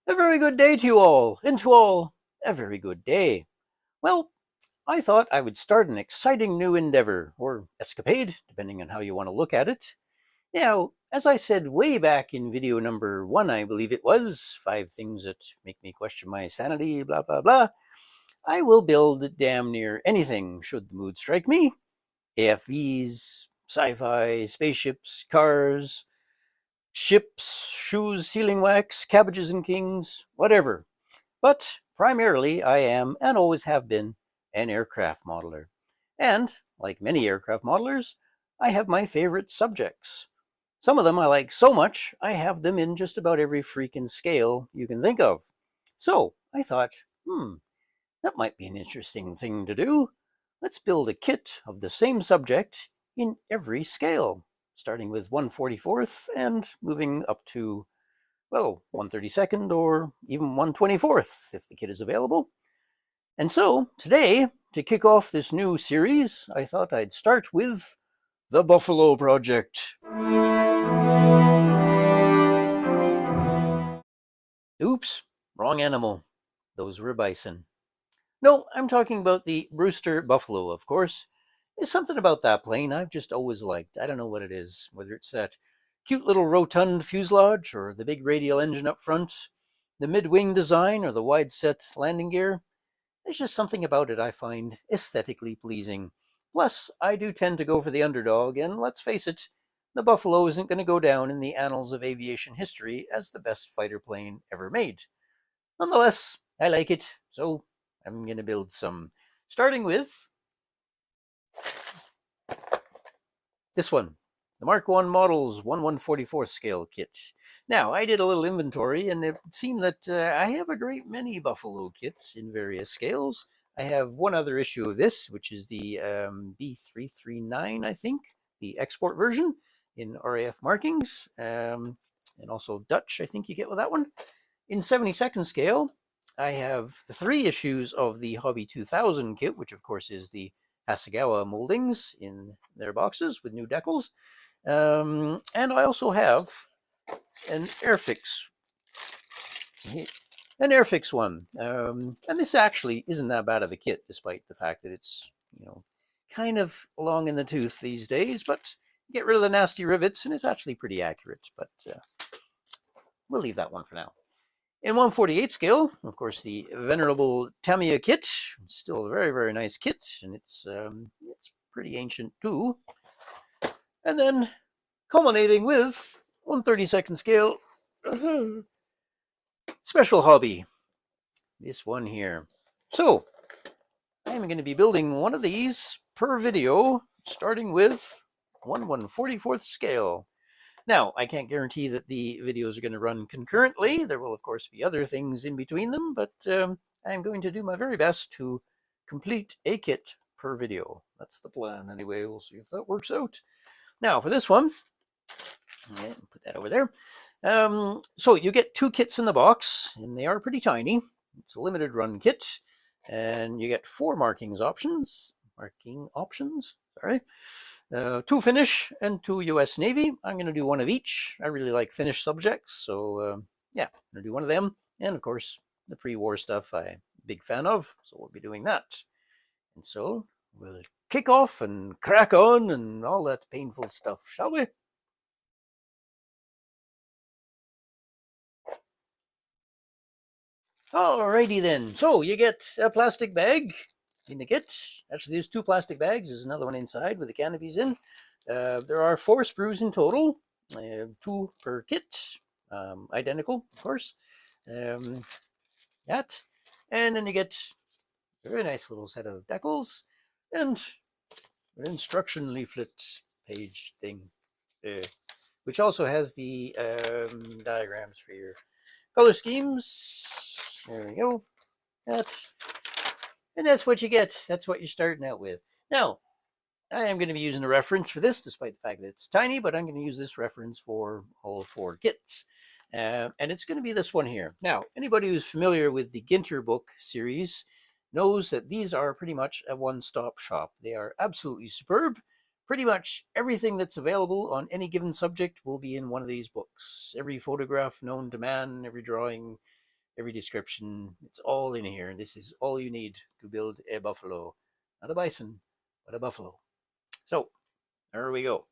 A very good day to you all, and to all, a very good day. Well, I thought I would start an exciting new endeavor, or escapade, depending on how you want to look at it. Now, as I said way back in video number 1, I believe it was, 5 things that make me question my sanity, blah, blah, blah, I will build damn near anything, should the mood strike me. AFVs, sci-fi, spaceships, cars, ships, shoes, sealing wax, cabbages and kings, whatever. But primarily, I am, and always have been, an aircraft modeler. And, like many aircraft modelers, I have my favorite subjects. Some of them I like so much, I have them in just about every freaking scale you can think of. So, I thought, that might be an interesting thing to do. Let's build a kit of the same subject in every scale, starting with 1/44th and moving up to, well, 1/32nd or even 1/24th if the kit is available. And so today, to kick off this new series, I thought I'd start with the Buffalo Project. Oops, wrong animal. Those were bison. No, I'm talking about the Brewster Buffalo, of course. There's something about that plane I've just always liked. I don't know what it is, whether it's that cute little rotund fuselage or the big radial engine up front, the mid-wing design or the wide-set landing gear. There's just something about it I find aesthetically pleasing. Plus, I do tend to go for the underdog, and let's face it, the Buffalo isn't going to go down in the annals of aviation history as the best fighter plane ever made. Nonetheless, I like it, so I'm going to build some, starting with this one, the Mark 1 Models 1/144th scale kit. Now, I did a little inventory, and it seemed that I have a great many Buffalo kits in various scales. I have one other issue of this, which is the B339, I think, the export version in RAF markings, and also Dutch, I think you get with that one. In 72nd scale, I have the 3 issues of the Hobby 2000 kit, which of course is the Hasegawa moldings in their boxes with new decals. And I also have an Airfix one. And this actually isn't that bad of a kit, despite the fact that it's, kind of long in the tooth these days, but get rid of the nasty rivets and it's actually pretty accurate, but we'll leave that one for now. In 1/48 scale, of course, the venerable Tamiya kit, still a very, very nice kit, and it's pretty ancient too. And then culminating with 1/32nd scale Special Hobby, this one here. So, I'm going to be building one of these per video, starting with 1/144th scale. Now, I can't guarantee that the videos are going to run concurrently. There will, of course, be other things in between them, but I'm going to do my very best to complete a kit per video. That's the plan, anyway. We'll see if that works out. Now, for this one, put that over there. So you get 2 kits in the box, and they are pretty tiny. It's a limited run kit, and you get 4 marking options, sorry. 2 Finnish and 2 US Navy. I'm going to do one of each. I really like Finnish subjects, so yeah, I'm going to do one of them. And of course, the pre-war stuff I'm a big fan of, so we'll be doing that. And so we'll kick off and crack on and all that painful stuff, shall we? Alrighty then. So you get a plastic bag in the kit. Actually, there's 2 plastic bags. There's another one inside with the canopies in. There are 4 sprues in total, 2 per kit, identical, of course. That, and then you get a very nice little set of decals and an instruction leaflet page thing, which also has the diagrams for your color schemes. There we go. And that's what you get. That's what you're starting out with. Now, I am going to be using a reference for this, despite the fact that it's tiny, but I'm going to use this reference for all 4 kits. And it's going to be this one here. Now, anybody who's familiar with the Ginter book series knows that these are pretty much a one-stop shop. They are absolutely superb. Pretty much everything that's available on any given subject will be in one of these books. Every photograph known to man, every drawing, every description. It's all in here. This is all you need to build a buffalo. Not a bison, but a buffalo. So, there we go.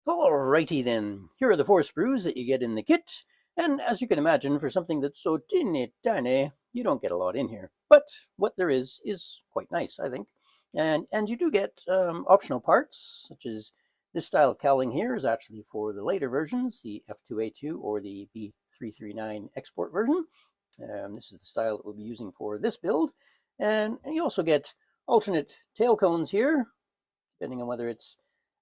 Alrighty then, here are the 4 sprues that you get in the kit, and as you can imagine, for something that's so teeny tiny, you don't get a lot in here. But what there is quite nice, I think. And you do get optional parts, such as this style of cowling here is actually for the later versions, the F2A-2 or the B339 export version. This is the style that we'll be using for this build. And you also get alternate tail cones here, depending on whether it's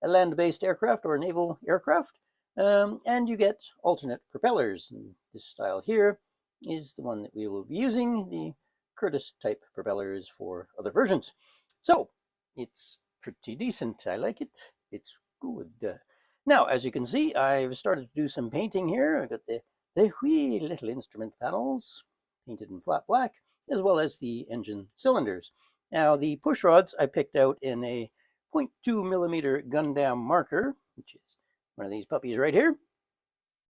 a land-based aircraft or a naval aircraft, and you get alternate propellers. And this style here is the one that we will be using, the Curtiss type propellers for other versions. So it's pretty decent. I like it. It's good. Now, as you can see, I've started to do some painting here. I've got the wee little instrument panels painted in flat black, as well as the engine cylinders. Now, the push rods I picked out in a 0.2 millimeter Gundam marker, which is one of these puppies right here.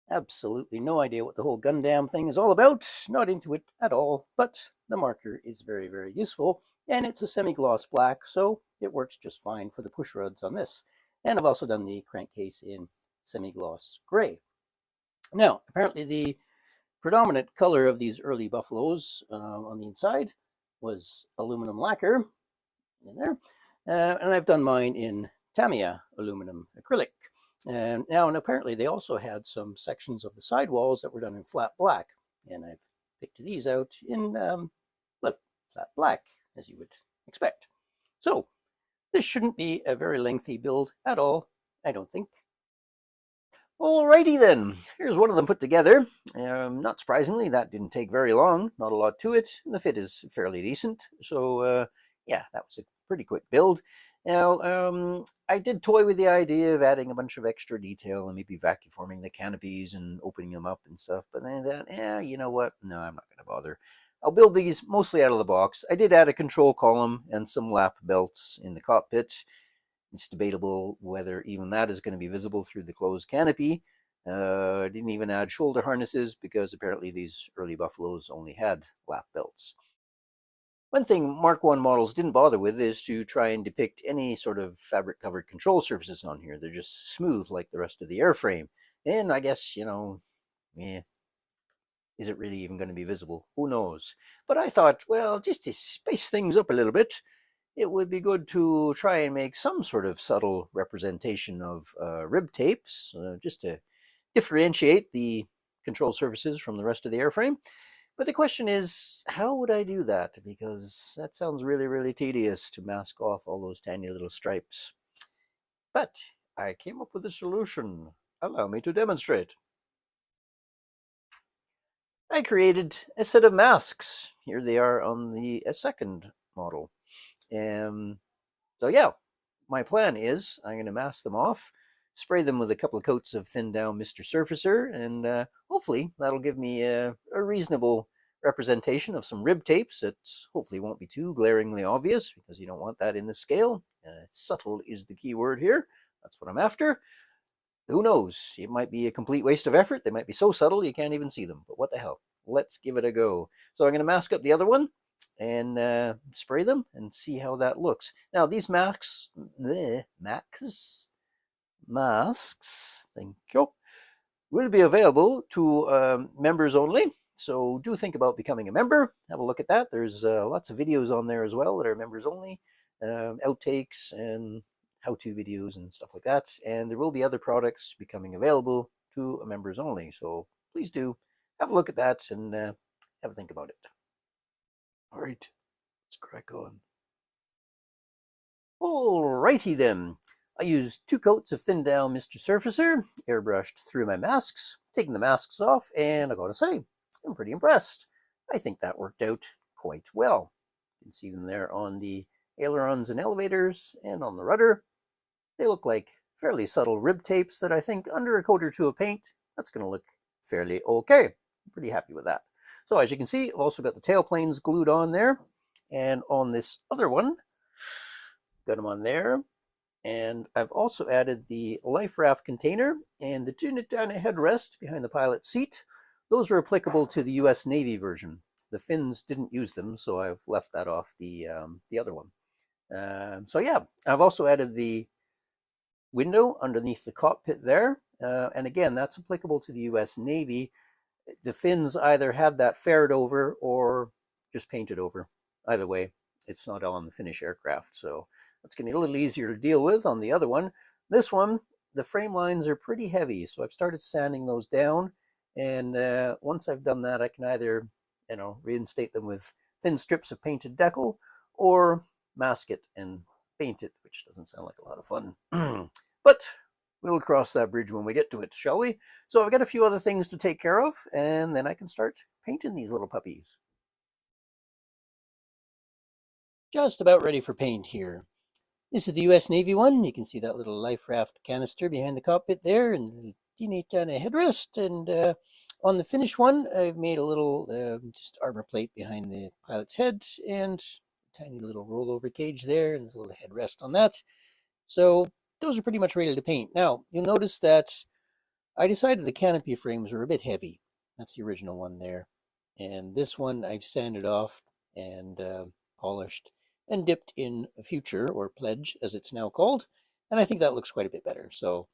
Absolutely no idea what the whole Gundam thing is all about, not into it at all, but the marker is very, very useful, and it's a semi-gloss black, so it works just fine for the push rods on this. And I've also done the crankcase in semi-gloss gray. Now, apparently the predominant color of these early Buffaloes on the inside was aluminum lacquer in there. And I've done mine in Tamiya aluminum acrylic. And apparently they also had some sections of the sidewalls that were done in flat black. And I've picked these out in flat black, as you would expect. So this shouldn't be a very lengthy build at all, I don't think. Alrighty then, here's one of them put together. Not surprisingly, that didn't take very long, not a lot to it, and the fit is fairly decent. So yeah, that was a pretty quick build. Now, I did toy with the idea of adding a bunch of extra detail and maybe vacuuming the canopies and opening them up and stuff, but then you know what? No, I'm not going to bother. I'll build these mostly out of the box. I did add a control column and some lap belts in the cockpit. It's debatable whether even that is going to be visible through the closed canopy. I didn't even add shoulder harnesses because apparently these early Buffaloes only had lap belts. One thing Mark I models didn't bother with is to try and depict any sort of fabric-covered control surfaces on here. They're just smooth like the rest of the airframe. And I guess, you know, is it really even going to be visible? Who knows? But I thought, well, just to spice things up a little bit, it would be good to try and make some sort of subtle representation of rib tapes, just to differentiate the control surfaces from the rest of the airframe. But the question is, how would I do that? Because that sounds really, really tedious to mask off all those tiny little stripes. But I came up with a solution. Allow me to demonstrate. I created a set of masks. Here they are on the second model. So yeah, my plan is I'm going to mask them off, spray them with a couple of coats of thin down Mr. Surfacer, and hopefully that'll give me a reasonable representation of some rib tapes that hopefully won't be too glaringly obvious, because you don't want that in the scale. Subtle is the key word here. That's what I'm after. Who knows? It might be a complete waste of effort. They might be so subtle you can't even see them, but what the hell? Let's give it a go. So I'm going to mask up the other one and spray them and see how that looks. Now these masks, thank you, will be available to members only. So do think about becoming a member. Have a look at that. There's lots of videos on there as well that are members only, outtakes and how-to videos and stuff like that. And there will be other products becoming available to members only. So please do have a look at that and have a think about it. All right, let's crack on. Alrighty then. I used 2 coats of thin down Mr. Surfacer, airbrushed through my masks, taking the masks off, and I gotta say, I'm pretty impressed. I think that worked out quite well. You can see them there on the ailerons and elevators and on the rudder. They look like fairly subtle rib tapes that I think under a coat or two of paint, that's going to look fairly okay. I'm pretty happy with that. So as you can see, I've also got the tail planes glued on there. And on this other one, got them on there. And I've also added the life raft container and the tuna headrest behind the pilot's seat. Those are applicable to the US Navy version. The Finns didn't use them, so I've left that off the other one. So yeah, I've also added the window underneath the cockpit there. And again, that's applicable to the US Navy. The Finns either had that ferried over or just painted over. Either way, it's not on the Finnish aircraft, so that's going to be a little easier to deal with on the other one. This one, the frame lines are pretty heavy, so I've started sanding those down. And once I've done that, I can either, reinstate them with thin strips of painted decal or mask it and paint it, which doesn't sound like a lot of fun. But we'll cross that bridge when we get to it, shall we? So I've got a few other things to take care of, and then I can start painting these little puppies. Just about ready for paint here. This is the US Navy one. You can see that little life raft canister behind the cockpit there, and the teeny tiny headrest. And on the Finnish one, I've made a little just armor plate behind the pilot's head, and a tiny little rollover cage there, and there's a little headrest on that. So those are pretty much ready to paint. Now, you'll notice that I decided the canopy frames were a bit heavy. That's the original one there. And this one I've sanded off and polished and dipped in a Future, or Pledge as it's now called. And I think that looks quite a bit better. So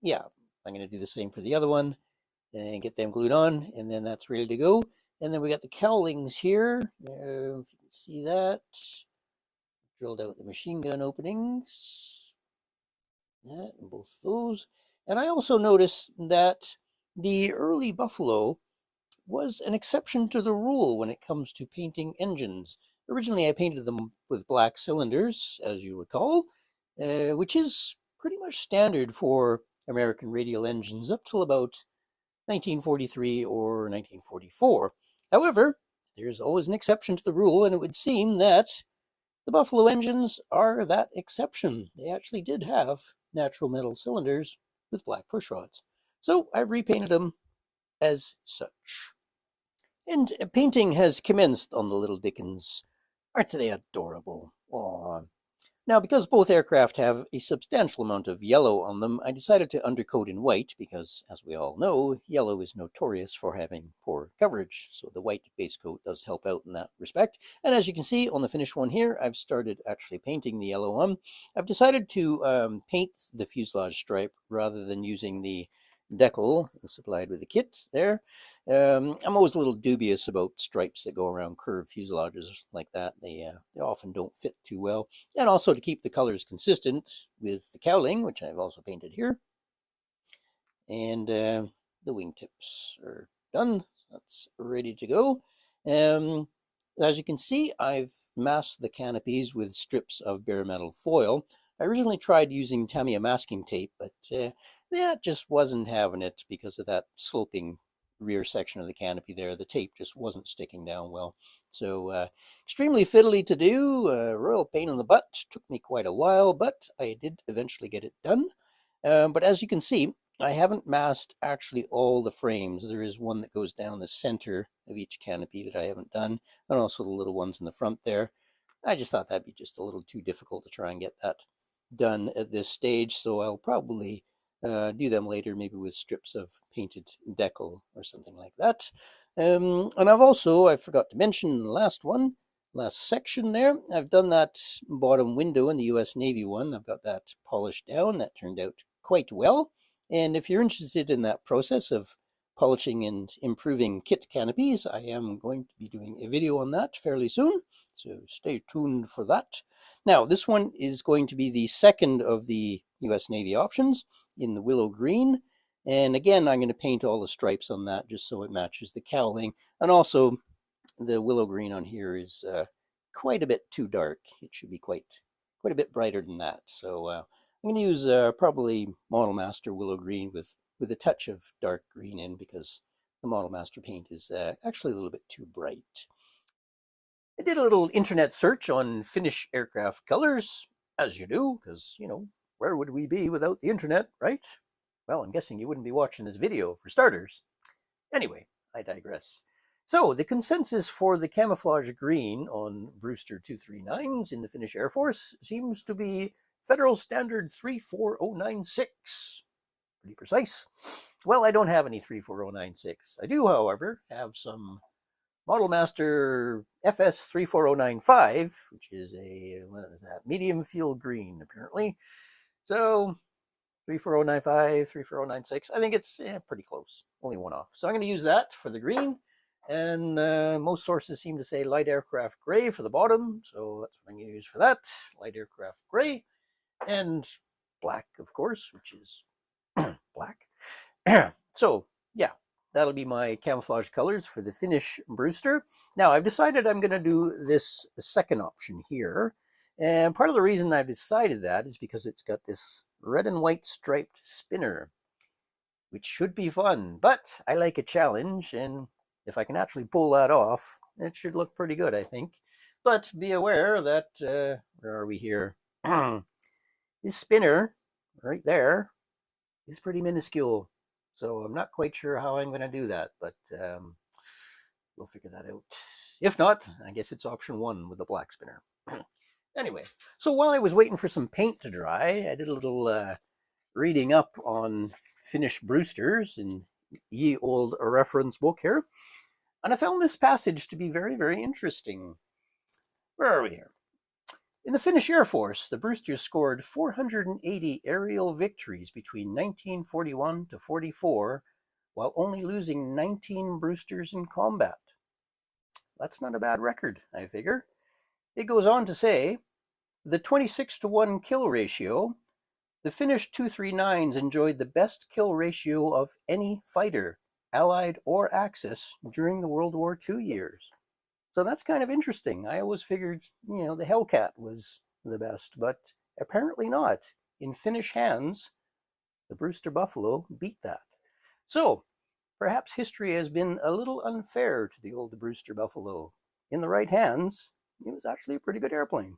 yeah, I'm going to do the same for the other one and get them glued on, and then that's ready to go. And then we got the cowlings here. If you can see that. Drilled out the machine gun openings. That and both those. And I also noticed that the early Buffalo was an exception to the rule when it comes to painting engines. Originally, I painted them with black cylinders, as you recall, which is pretty much standard for American radial engines up till about 1943 or 1944. However, there's always an exception to the rule, and it would seem that the Buffalo engines are that exception. They actually did have natural metal cylinders with black pushrods. So I've repainted them as such. And painting has commenced on the little Dickens. Aren't they adorable? Aww. Now, because both aircraft have a substantial amount of yellow on them, I decided to undercoat in white because, as we all know, yellow is notorious for having poor coverage. So the white base coat does help out in that respect. And as you can see on the finished one here, I've started actually painting the yellow one. I've decided to paint the fuselage stripe rather than using the decal supplied with the kit there. I'm always a little dubious about stripes that go around curved fuselages like that. They often don't fit too well. And also to keep the colors consistent with the cowling, which I've also painted here. And the wingtips are done. That's ready to go. As you can see, I've masked the canopies with strips of bare metal foil. I originally tried using Tamiya masking tape, but that just wasn't having it because of that sloping rear section of the canopy there. The tape just wasn't sticking down well. So extremely fiddly to do, royal pain in the butt. Took me quite a while, but I did eventually get it done. But as you can see, I haven't masked actually all the frames. There is one that goes down the center of each canopy that I haven't done, and also the little ones in the front there. I just thought that'd be just a little too difficult to try and get that done at this stage, so I'll probably do them later, maybe with strips of painted decal or something like that. And I forgot to mention in the last section there, I've done that bottom window in the US Navy one. I've got that polished down. That turned out quite well. And if you're interested in that process of polishing and improving kit canopies, I am going to be doing a video on that fairly soon, so stay tuned for that. Now, this one is going to be the second of the US Navy options in the willow green. And again, I'm going to paint all the stripes on that just so it matches the cowling. And also, the willow green on here is quite a bit too dark. It should be quite a bit brighter than that. So I'm going to use probably Model Master willow green with a touch of dark green in, because the Model Master paint is actually a little bit too bright. I did a little internet search on Finnish aircraft colors, as you do, because, where would we be without the internet, right? Well, I'm guessing you wouldn't be watching this video for starters. Anyway, I digress. So the consensus for the camouflage green on Brewster 239s in the Finnish Air Force seems to be Federal Standard 34096. Pretty precise. Well, I don't have any 34096. I do, however, have some Model Master FS 34095, which is a, what is that, medium field green, apparently. So 34095, 34096. I think it's pretty close, only one off. So I'm going to use that for the green. And most sources seem to say light aircraft gray for the bottom. So that's what I'm going to use for that. Light aircraft gray. And black, of course, which is black. So, yeah, that'll be my camouflage colors for the Finnish Brewster. Now, I've decided I'm going to do this second option here. And part of the reason I've decided that is because it's got this red and white striped spinner, which should be fun. But I like a challenge, and if I can actually pull that off, it should look pretty good, I think. But be aware that, where are we here? This spinner right there is pretty minuscule. So I'm not quite sure how I'm going to do that, but we'll figure that out. If not, I guess it's option one with the black spinner. Anyway, so while I was waiting for some paint to dry, I did a little reading up on Finnish Brewsters in ye old reference book here, and I found this passage to be very, very interesting. Where are we here? In the Finnish Air Force, the Brewsters scored 480 aerial victories between 1941 to 44, while only losing 19 Brewsters in combat. That's not a bad record, I figure. It goes on to say, the 26-to-1 kill ratio, the Finnish 239s enjoyed the best kill ratio of any fighter, Allied or Axis, during the World War II years. So that's kind of interesting. I always figured, the Hellcat was the best, but apparently not. In Finnish hands, the Brewster Buffalo beat that. So perhaps history has been a little unfair to the old Brewster Buffalo. In the right hands, it was actually a pretty good airplane.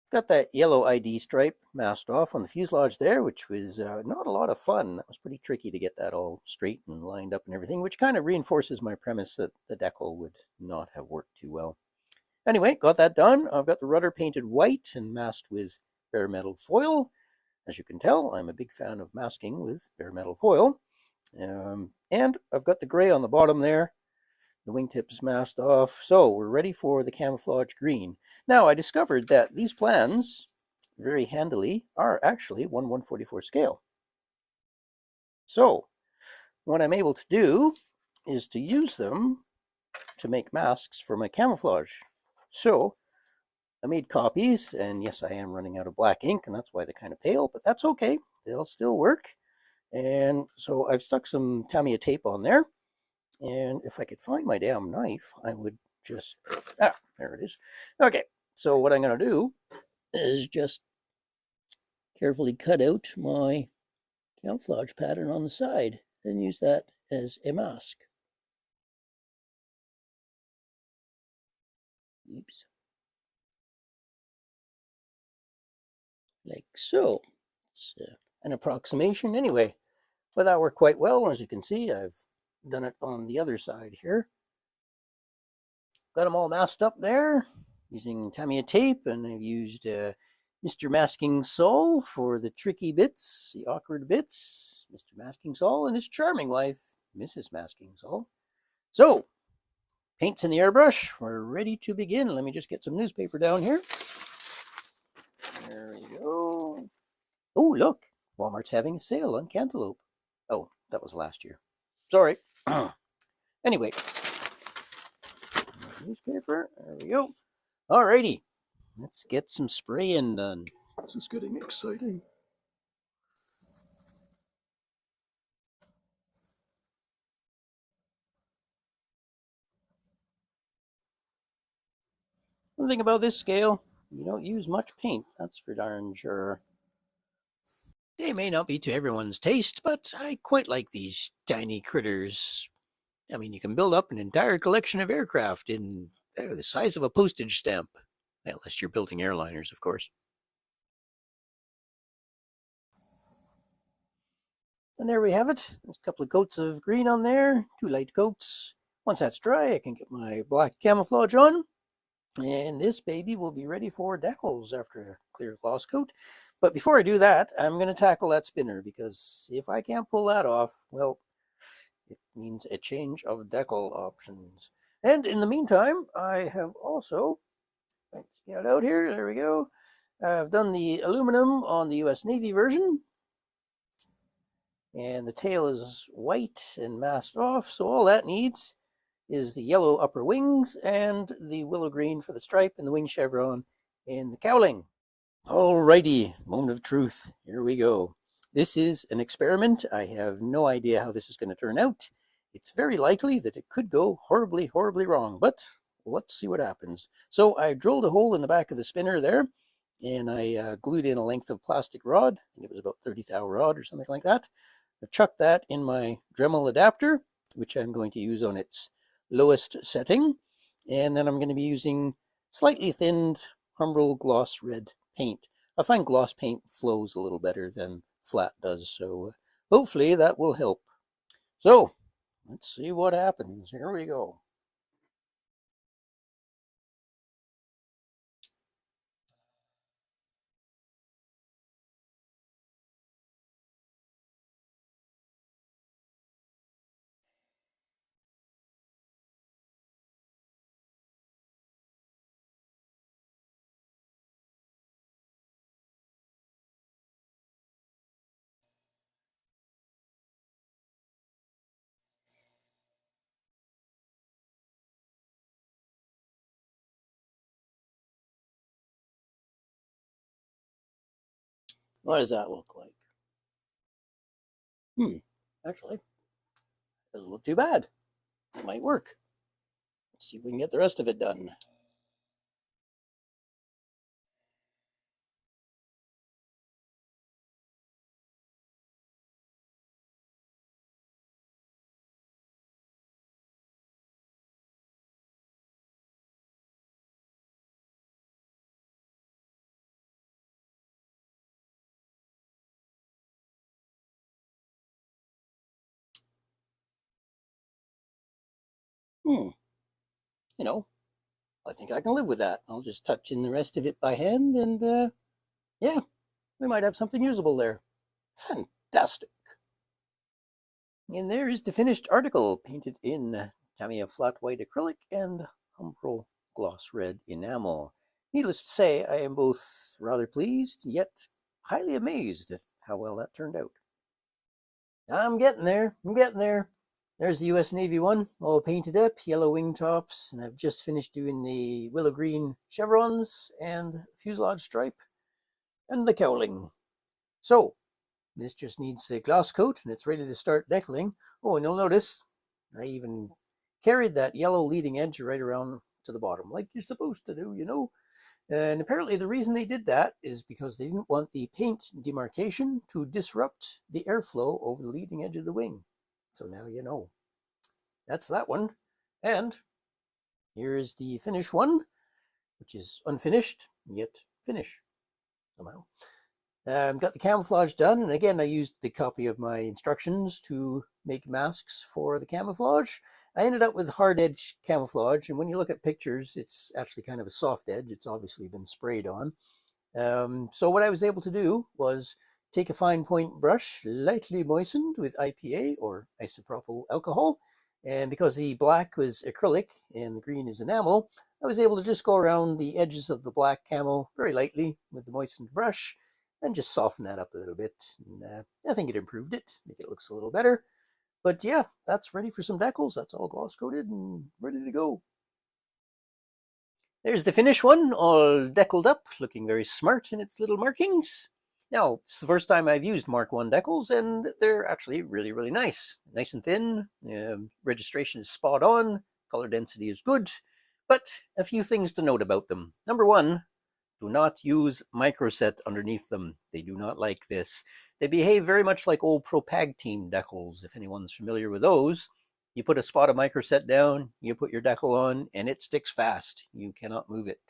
Got that yellow ID stripe masked off on the fuselage there, which was not a lot of fun. That was pretty tricky to get that all straight and lined up and everything, which kind of reinforces my premise that the decal would not have worked too well. Anyway, got that done. I've got the rudder painted white and masked with bare metal foil. As you can tell, I'm a big fan of masking with bare metal foil. And I've got the gray on the bottom there. The wingtips masked off, so we're ready for the camouflage green. Now, I discovered that these plans, very handily, are actually 1/144 scale. So, what I'm able to do is to use them to make masks for my camouflage. So, I made copies, and yes, I am running out of black ink, and that's why they're kind of pale, but that's okay. They'll still work. And so I've stuck some Tamiya tape on there. And if I could find my damn knife, I would just, there it is. Okay, so what I'm going to do is just carefully cut out my camouflage pattern on the side and use that as a mask. Oops. Like so. It's an approximation anyway. But that worked quite well. As you can see, I've done it on the other side here. Got them all masked up there using Tamiya tape, and I've used Mr. Masking Soul for the tricky bits, the awkward bits. Mr. Masking Soul and his charming wife, Mrs. Masking Soul. So, paint's in the airbrush. We're ready to begin. Let me just get some newspaper down here. There we go. Oh, look. Walmart's having a sale on cantaloupe. Oh, that was last year. Sorry. Anyway. Newspaper. There we go. Alrighty. Let's get some spraying done. This is getting exciting. One thing about this scale, you don't use much paint, that's for darn sure. They may not be to everyone's taste, but I quite like these tiny critters. I mean, you can build up an entire collection of aircraft in the size of a postage stamp. Unless you're building airliners, of course. And there we have it. There's a couple of coats of green on there, 2 light coats. Once that's dry, I can get my black camouflage on. And this baby will be ready for decals after a clear gloss coat. But before I do that, I'm going to tackle that spinner, because if I can't pull that off, well, it means a change of decal options. And in the meantime, I have also, let's get it out here, there we go. I've done the aluminum on the US Navy version, and the tail is white and masked off, so all that needs is the yellow upper wings and the willow green for the stripe and the wing chevron and the cowling. Alrighty, moment of truth. Here we go. This is an experiment. I have no idea how this is going to turn out. It's very likely that it could go horribly, horribly wrong, but let's see what happens. So I drilled a hole in the back of the spinner there, and I glued in a length of plastic rod. I think it was about 30 thou rod or something like that. I've chucked that in my Dremel adapter, which I'm going to use on its lowest setting. And then I'm going to be using slightly thinned Humbrol gloss red paint. I find gloss paint flows a little better than flat does, so hopefully that will help. So let's see what happens. Here we go. What does that look like? Actually, doesn't look too bad. It might work. Let's see if we can get the rest of it done. Hmm, you know, I think I can live with that. I'll just touch in the rest of it by hand, and yeah, we might have something usable there. Fantastic. And there is the finished article, painted in Tamiya flat white acrylic and Humbrol gloss red enamel. Needless to say, I am both rather pleased, yet highly amazed at how well that turned out. I'm getting there. I'm getting there. There's the US Navy one, all painted up, yellow wing tops, and I've just finished doing the willow green chevrons and fuselage stripe and the cowling. So, this just needs a gloss coat and it's ready to start decaling. Oh, and you'll notice I even carried that yellow leading edge right around to the bottom, like you're supposed to do, you know. And apparently the reason they did that is because they didn't want the paint demarcation to disrupt the airflow over the leading edge of the wing. So now you know. That's that one. And here is the finished one, which is unfinished, yet finish somehow. Got the camouflage done, and again I used the copy of my instructions to make masks for the camouflage. I ended up with hard edge camouflage, and when you look at pictures, it's actually kind of a soft edge. It's obviously been sprayed on. So what I was able to do was take a fine point brush, lightly moistened with IPA or isopropyl alcohol, and because the black was acrylic and the green is enamel, I was able to just go around the edges of the black camo very lightly with the moistened brush and just soften that up a little bit. And, I think it improved it. I think it looks a little better. But yeah, that's ready for some decals. That's all gloss coated and ready to go. There's the finished one, all deckled up, looking very smart in its little markings. Now, it's the first time I've used Mark 1 decals, and they're actually really, really nice. Nice and thin, registration is spot on, color density is good, but a few things to note about them. Number one, do not use microset underneath them. They do not like this. They behave very much like old Propag Team decals, if anyone's familiar with those. You put a spot of microset down, you put your decal on, and it sticks fast. You cannot move it.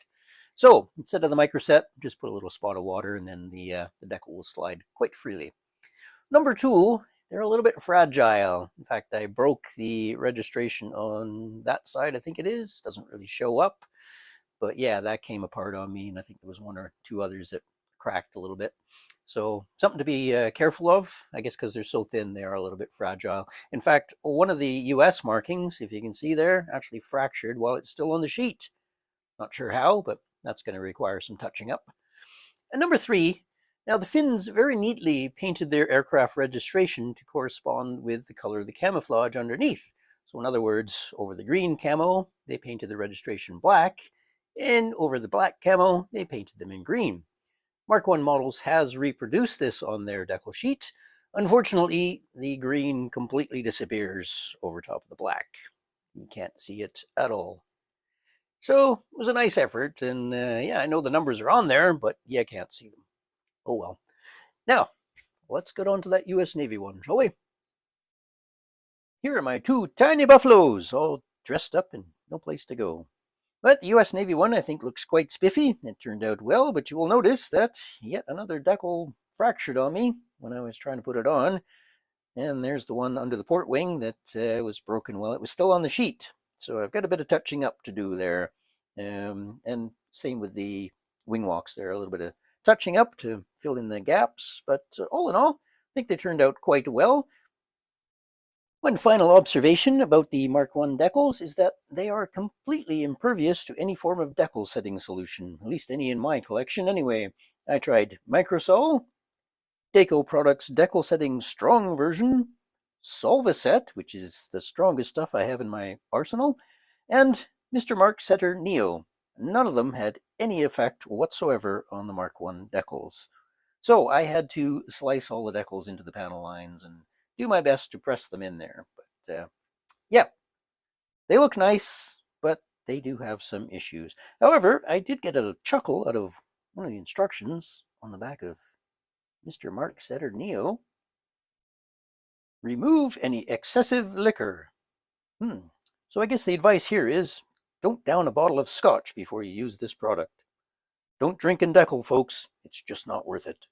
So instead of the microset, just put a little spot of water, and then the decal will slide quite freely. Number two, they're a little bit fragile. In fact, I broke the registration on that side, I think it is. Doesn't really show up. But yeah, that came apart on me, and I think there was one or two others that cracked a little bit. So something to be careful of, I guess, because they're so thin, they are a little bit fragile. In fact, one of the US markings, if you can see there, actually fractured while it's still on the sheet. Not sure how, but that's going to require some touching up. And number three, now the Finns very neatly painted their aircraft registration to correspond with the color of the camouflage underneath. So in other words, over the green camo, they painted the registration black, and over the black camo, they painted them in green. Mark I Models has reproduced this on their decal sheet. Unfortunately, the green completely disappears over top of the black. You can't see it at all. So it was a nice effort, and yeah, I know the numbers are on there, but you can't see them. Oh well. Now, let's get on to that US Navy one, shall we? Here are my two tiny buffaloes, all dressed up and no place to go. But the US Navy one, I think, looks quite spiffy. It turned out well, but you will notice that yet another decal fractured on me when I was trying to put it on. And there's the one under the port wing that was broken while it was still on the sheet. So I've got a bit of touching up to do there. And same with the wing walks there, a little bit of touching up to fill in the gaps. But all in all, I think they turned out quite well. One final observation about the Mark I decals is that they are completely impervious to any form of decal setting solution, at least any in my collection anyway. I tried Microsol, Deco Products Decal Setting Strong version, Solvaset, which is the strongest stuff I have in my arsenal, and Mr. Mark Setter Neo. None of them had any effect whatsoever on the Mark I decals. So I had to slice all the decals into the panel lines and do my best to press them in there. But yeah, they look nice, but they do have some issues. However, I did get a chuckle out of one of the instructions on the back of Mr. Mark Setter Neo. Remove any excessive liquor. So I guess the advice here is don't down a bottle of scotch before you use this product. Don't drink and decal, folks. It's just not worth it.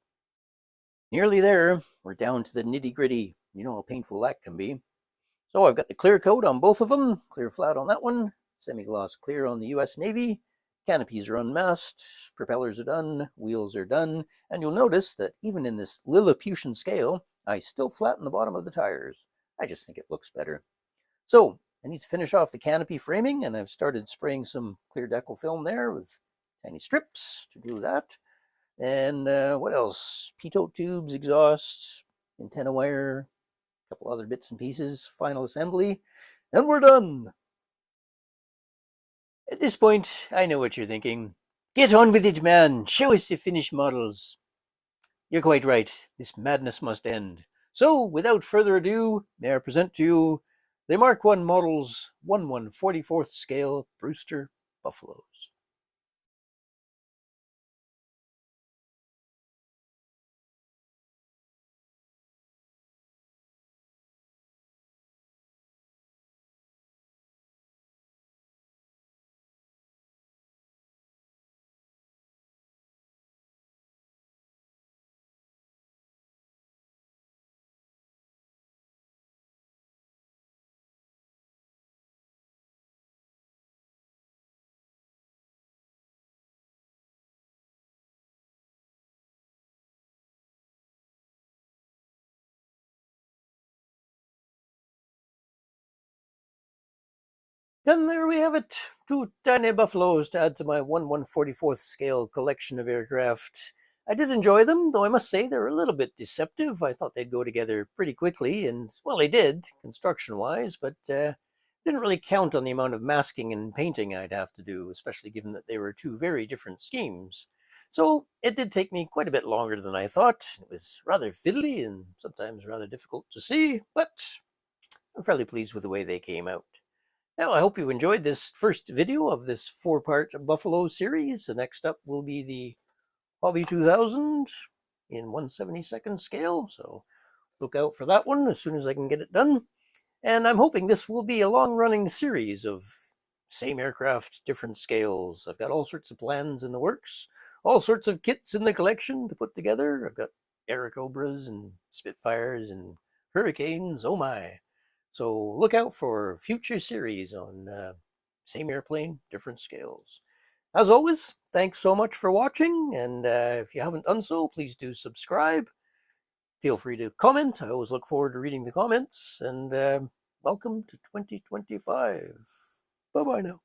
Nearly there. We're down to the nitty-gritty. You know how painful that can be. So I've got the clear coat on both of them. Clear flat on that one. Semi-gloss clear on the US Navy. Canopies are unmasked. Propellers are done. Wheels are done. And you'll notice that even in this Lilliputian scale, I still flatten the bottom of the tires. I just think it looks better. So I need to finish off the canopy framing, and I've started spraying some clear decal film there with tiny strips to glue that. And what else? Pitot tubes, exhausts, antenna wire, a couple other bits and pieces, final assembly, and we're done. At this point, I know what you're thinking. Get on with it, man. Show us the finished models. You're quite right. This madness must end. So, without further ado, may I present to you the Mark I Models 1/144th scale Brewster Buffaloes. And there we have it. Two tiny buffaloes to add to my 1/144th scale collection of aircraft. I did enjoy them, though I must say they're a little bit deceptive. I thought they'd go together pretty quickly, and well, they did, construction-wise, but didn't really count on the amount of masking and painting I'd have to do, especially given that they were two very different schemes. So it did take me quite a bit longer than I thought. It was rather fiddly and sometimes rather difficult to see, but I'm fairly pleased with the way they came out. Now, I hope you enjoyed this first video of this 4-part Buffalo series. The next up will be the Hobby 2000 in 1/72nd scale, so look out for that one as soon as I can get it done. And I'm hoping this will be a long-running series of same aircraft, different scales. I've got all sorts of plans in the works, all sorts of kits in the collection to put together. I've got Airacobras and Spitfires and Hurricanes, oh my. So look out for future series on same airplane, different scales. as always, thanks so much for watching, and if you haven't done so, please do subscribe. Feel free to comment. I always look forward to reading the comments, and welcome to 2025. Bye-bye now.